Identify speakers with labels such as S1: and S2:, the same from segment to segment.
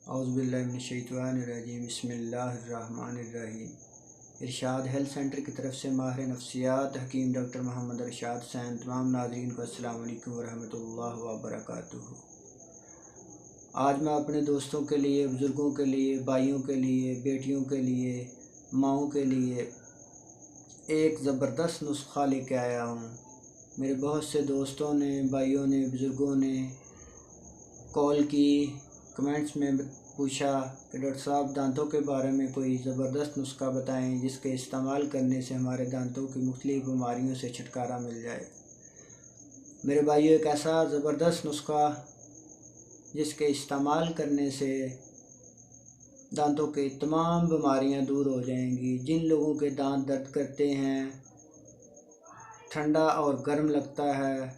S1: औज़ुबिल्लाहिमिनश्शैतानिर्रजीम बिस्मिल्लाहिर्रहमानिर्रहीम। इरशाद health centre की तरफ से माहिर नफ्सियात हकीम डॉक्टर मोहम्मद इरशाद सैन तमाम नाज़रीन को अस्सलामु अलैकुम वरहमतुल्लाहि वबरकातुहू। आज मैं अपने दोस्तों के लिए, बुज़ुर्गों के लिए, भाइयों के लिए, बेटियों के लिए, माओं के लिए एक ज़बरदस्त नुस्खा लेके आया हूँ। मेरे बहुत से दोस्तों ने, भाइयों ने, बुज़ुर्गों ने कॉल की, कमेंट्स में पूछा कि डॉक्टर साहब दांतों के बारे में कोई ज़बरदस्त नुस्खा बताएं जिसके इस्तेमाल करने से हमारे दांतों की मुख्तलिफ़ बीमारियों से छुटकारा मिल जाए। मेरे भाइयों, एक ऐसा ज़बरदस्त नुस्खा जिसके इस्तेमाल करने से दांतों की तमाम बीमारियां दूर हो जाएंगी। जिन लोगों के दांत दर्द करते हैं, ठंडा और गर्म लगता है,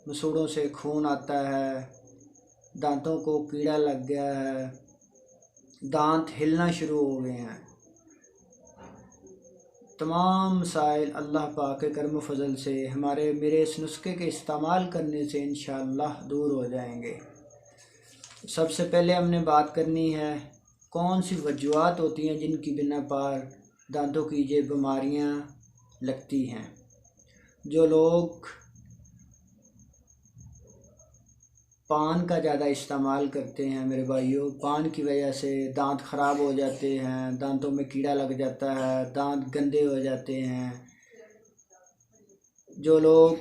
S1: मसूड़ों से खून आता है, दांतों को कीड़ा लग गया है, दांत हिलना शुरू हो गए हैं, तमाम मसाइल अल्लाह पाक के करम फजल से मेरे इस नुस्खे के इस्तेमाल करने से इंशाअल्लाह दूर हो जाएंगे। सबसे पहले हमने बात करनी है कौन सी वजूहात होती हैं जिनकी बिना पर दांतों की ये बीमारियां लगती हैं। जो लोग पान का ज़्यादा इस्तेमाल करते हैं, मेरे भाइयों, पान की वजह से दांत ख़राब हो जाते हैं, दांतों में कीड़ा लग जाता है, दांत गंदे हो जाते हैं। जो लोग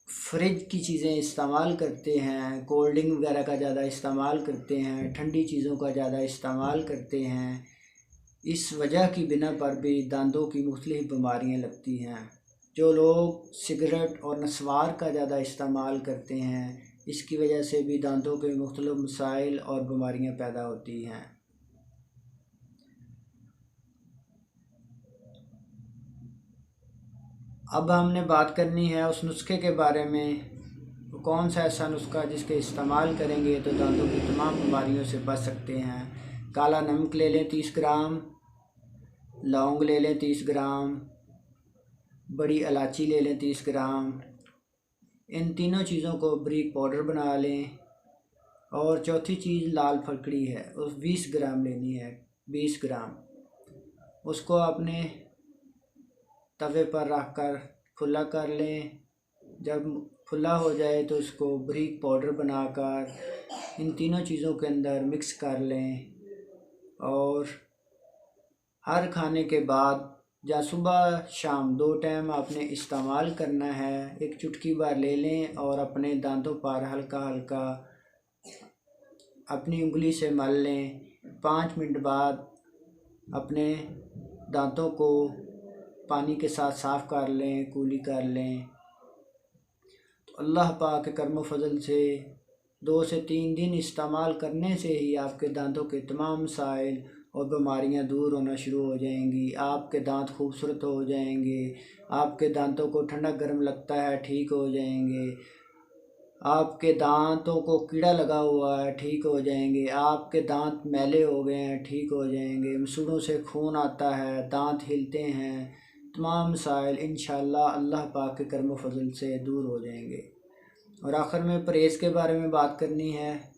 S1: फ्रिज की चीज़ें इस्तेमाल करते हैं, कोल्ड ड्रिंक वगैरह का ज़्यादा इस्तेमाल करते हैं, ठंडी चीज़ों का ज़्यादा इस्तेमाल करते हैं, इस वजह की बिना पर भी दांतों की मुख्तलिफ़ बीमारियाँ लगती हैं। जो लोग सिगरेट और नस्वार का ज़्यादा इस्तेमाल करते हैं, इसकी वजह से भी दांतों के मुख्तलिफ़ मसाइल और बीमारियां पैदा होती हैं। अब हमने बात करनी है उस नुस्खे के बारे में, कौन सा ऐसा नुस्खा जिसके इस्तेमाल करेंगे तो दांतों की तमाम बीमारियों से बच सकते हैं। काला नमक ले लें 30 ग्राम, लौंग ले लें 30 ग्राम, बड़ी इलायची ले लें 30 ग्राम। इन तीनों चीज़ों को बारीक पाउडर बना लें। और चौथी चीज़ लाल फकड़ी है, उस 20 ग्राम लेनी है, 20 ग्राम। उसको अपने तवे पर रख कर खुला कर लें। जब खुला हो जाए तो उसको बारीक पाउडर बनाकर इन तीनों चीज़ों के अंदर मिक्स कर लें। और हर खाने के बाद या सुबह शाम 2 टाइम आपने इस्तेमाल करना है। एक चुटकी भर ले लें और अपने दांतों पर हल्का हल्का अपनी उंगली से मल लें। 5 मिनट बाद अपने दांतों को पानी के साथ साफ़ कर लें, कुली कर लें। तो अल्लाह पाक के करम फजल से 2 से 3 दिन इस्तेमाल करने से ही आपके दांतों के तमाम मसाइल और बीमारियां दूर होना शुरू हो जाएंगी। आपके दांत खूबसूरत हो जाएंगे। आपके दांतों को ठंडा गर्म लगता है, ठीक हो जाएंगे। आपके दांतों को कीड़ा लगा हुआ है, ठीक हो जाएंगे। आपके दांत मैले हो गए हैं, ठीक हो जाएंगे। मसूड़ों से खून आता है, दांत हिलते हैं, तमाम मसाइल इंशाअल्लाह अल्लाह पाक के करम फजल से दूर हो जाएंगे। और आखिर में परहेज़ के बारे में बात करनी है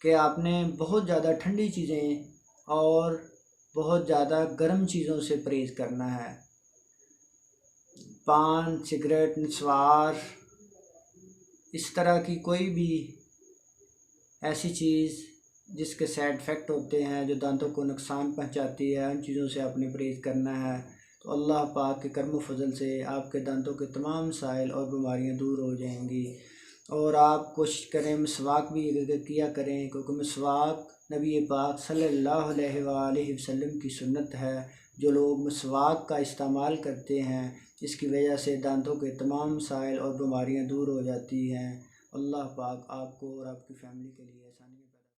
S1: कि आपने बहुत ज़्यादा ठंडी चीज़ें और बहुत ज़्यादा गर्म चीज़ों से परहेज़ करना है। पान, सिगरेट, नस्वार, इस तरह की कोई भी ऐसी चीज़ जिसके साइड इफ़ेक्ट होते हैं, जो दांतों को नुकसान पहुंचाती है, उन चीज़ों से आपने परहेज़ करना है। तो अल्लाह पाक के करम फजल से आपके दांतों के तमाम मसाइल और बीमारियां दूर हो जाएंगी। और आप कोशिश करें मिसवाक भी किया करें, क्योंकि मिसवाक नबी पाक सल्लल्लाहु अलैहि वसल्लम की सुन्नत है। जो लोग मिसवाक का इस्तेमाल करते हैं, इसकी वजह से दांतों के तमाम मसाइल और बीमारियां दूर हो जाती हैं। अल्लाह पाक आपको और आपकी फ़ैमिली के लिए आसानी